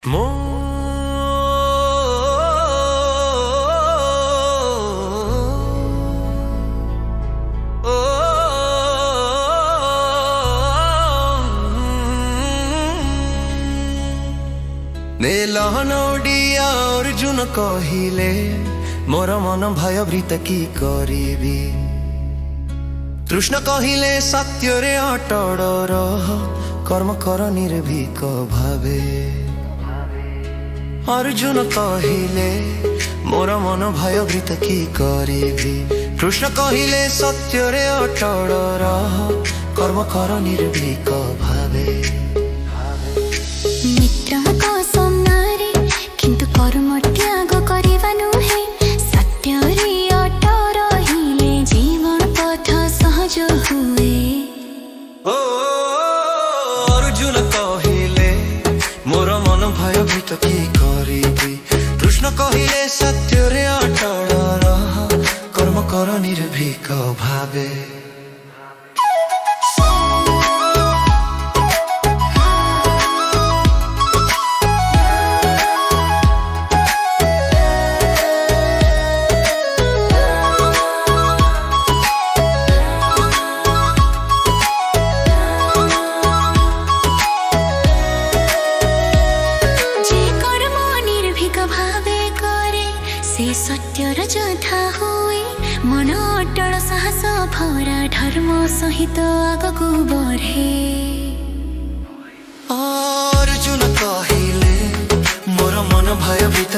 ମୋ ନେଲହନ ଓଡିଆ ଅର୍ଜୁନ କହିଲେ ମୋର ମନ ଭୟଭୀତ କି କରିବି। କୃଷ୍ଣ କହିଲେ ସତ୍ୟରେ ଅଟଳ ରହ, କର୍ମ କର ନିର୍ଭୀକ ଭାବେ। ଅର୍ଜୁନ କହିଲେ ମୋର ମନ ଭୟଭୀତ କି କରିବି। କୃଷ୍ଣ କହିଲେ ସତ୍ୟରେ ଅଟଳ ରହ, କର୍ମ କର ନିର୍ଭୀକ ଭାବେ। ମିତ୍ରଙ୍କ ସାମ୍ନାରେ କିନ୍ତୁ କର୍ମ ତ୍ୟାଗ କରିବା ନୁହେଁ, ସତ୍ୟରେ ଅଟଳ ରହିଲେ ଜୀବନ ପଥ ସହଜ ହୁଏ। ଅର୍ଜୁନ କହିଲେ ମୋର ମନ ଭୟଭୀତ କି କରିବି। କୃଷ୍ଣ କହିଲେ ସତ୍ୟରେ ଅଟଳ ରହ, କର୍ମ କର ନିର୍ଭୀକ ଭାବେ। से सत्यर योद्धा हुए, मन अटल साहस भरा धर्म सहित आगकू बढ़े। अर्जुन कहले मोर मन भयभीत